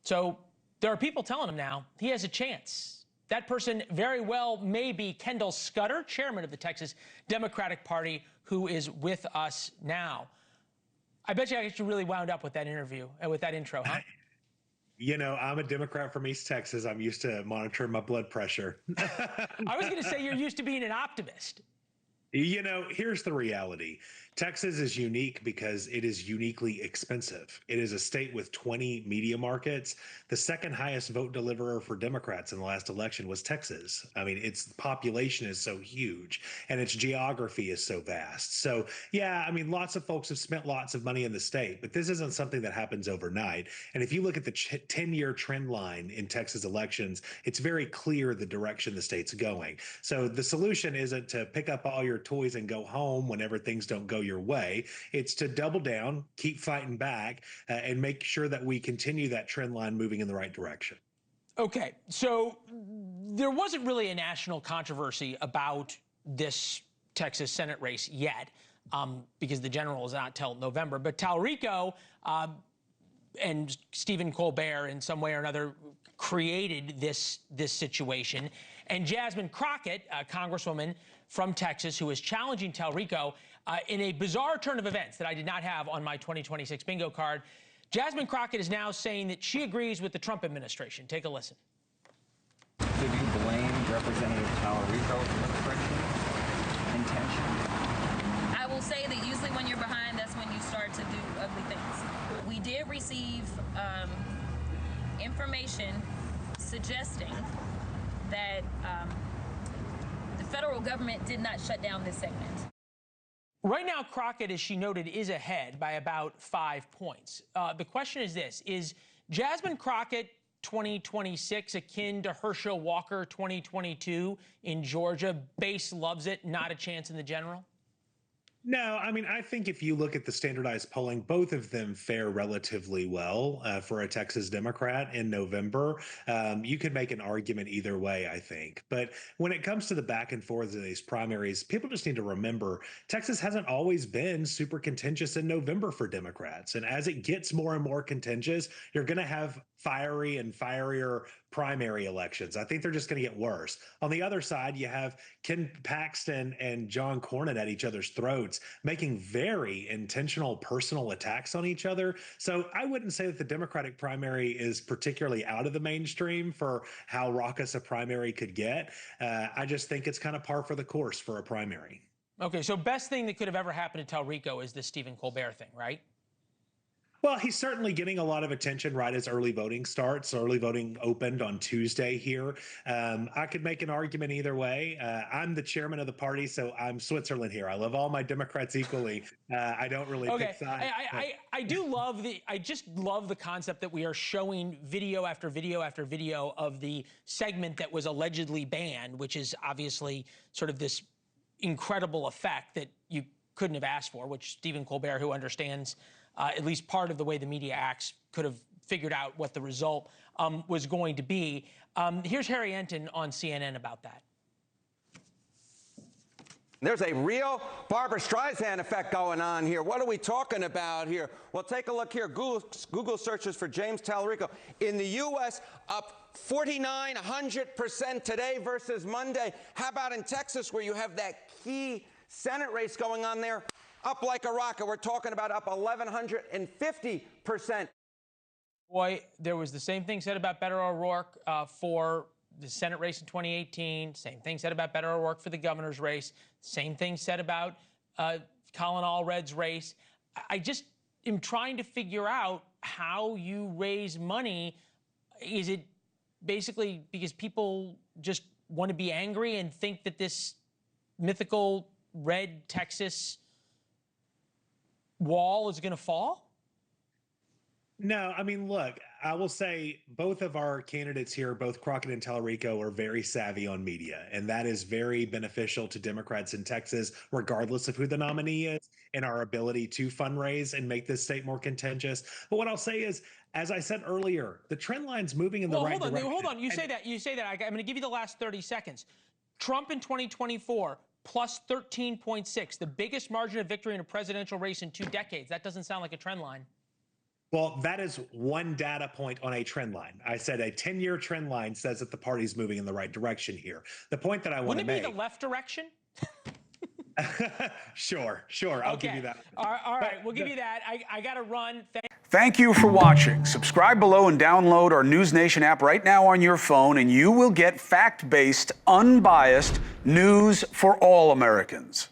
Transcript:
So there are people telling him now he has a chance. That person very well may be Kendall Scudder, chairman of the Texas Democratic Party, who is with us now. I bet you really wound up with that interview and with that intro, huh? You know, I'm a Democrat from East Texas. I'm used to monitoring my blood pressure. I was going to say you're used to being an optimist. You know, here's the reality. Texas is unique because it is uniquely expensive. It is a state with 20 media markets. The second highest vote deliverer for Democrats in the last election was Texas. I mean, its population is so huge and its geography is so vast. So, yeah, I mean, lots of folks have spent lots of money in the state, but this isn't something that happens overnight. And if you look at the 10-year trend line in Texas elections, it's very clear the direction the state's going. So the solution isn't to pick up all your toys and go home whenever things don't go your way. It's to double down, keep fighting back, and make sure that we continue that trend line moving in the right direction. Okay, so there wasn't really a national controversy about this Texas Senate race yet, because the general is not till November. But Talarico and Stephen Colbert, in some way or another, created this situation. And Jasmine Crockett, a congresswoman from Texas, who is challenging Talarico in a bizarre turn of events that I did not have on my 2026 bingo card. Jasmine Crockett is now saying that she agrees with the Trump administration. Take a listen. So do you blame Representative Talarico for the intention? I will say that usually when you're behind, that's when you start to do ugly things. We did receive information suggesting that the federal government did not shut down this segment. Right now, Crockett, as she noted, is ahead by about 5 points. The question is this: is Jasmine Crockett 2026 akin to Herschel Walker 2022 in Georgia? Base loves it, not a chance in the general? No, I mean, I think if you look at the standardized polling, both of them fare relatively well for a Texas Democrat in November. You could make an argument either way, I think. But when it comes to the back and forth of these primaries, people just need to remember Texas hasn't always been super contentious in November for Democrats. And as it gets more and more contentious, you're going to have fiery and fierier primary elections. I think they're just going to get worse. On the other side, you have Ken Paxton and John Cornyn at each other's throats, making very intentional personal attacks on each other. So I wouldn't say that the Democratic primary is particularly out of the mainstream for how raucous a primary could get. I just think it's kind of par for the course for a primary. Okay, so best thing that could have ever happened to Talarico is this Stephen Colbert thing, right? Well, he's certainly getting a lot of attention right as early voting starts. Early voting opened on Tuesday here. I could make an argument either way. I'm the chairman of the party, so I'm Switzerland here. I love all my Democrats equally. I don't really pick sides. I just love the concept that we are showing video after video after video of the segment that was allegedly banned, which is obviously sort of this incredible effect that you couldn't have asked for, which Stephen Colbert, who understands at least part of the way the media acts, could have figured out what the result was going to be. Here's Harry Enton on CNN about that. There's a real Barbra Streisand effect going on here. What are we talking about here? Well, take a look here. Google searches for James Talarico. In the U.S., up 4,900% today versus Monday. How about in Texas, where you have that key Senate race going on there? Up like a rocket. We're talking about up 1,150%. Boy, there was the same thing said about Beto O'Rourke for the Senate race in 2018. Same thing said about Beto O'Rourke for the governor's race. Same thing said about Colin Allred's race. I just am trying to figure out how you raise money. Is it basically because people just want to be angry and think that this mythical red Texas wall is going to fall? No, I mean, look, I will say both of our candidates here, both Crockett and Talarico, are very savvy on media, and that is very beneficial to Democrats in Texas, regardless of who the nominee is, and our ability to fundraise and make this state more contentious. But what I'll say is, as I said earlier, the trend line's moving in the right direction. Hold on. You say that. I'm going to give you the last 30 seconds. Trump in 2024, plus 13.6, the biggest margin of victory in a presidential race in 2 decades. That doesn't sound like a trend line. Well, that is one data point on a trend line. I said a 10-year trend line says that the party's moving in the right direction here. The point that I want to make. Wouldn't it be the left direction? Sure. I'll give you that. All right, we'll give you that. I got to run. Thank you for watching. Subscribe below and download our NewsNation app right now on your phone, and you will get fact-based, unbiased news for all Americans.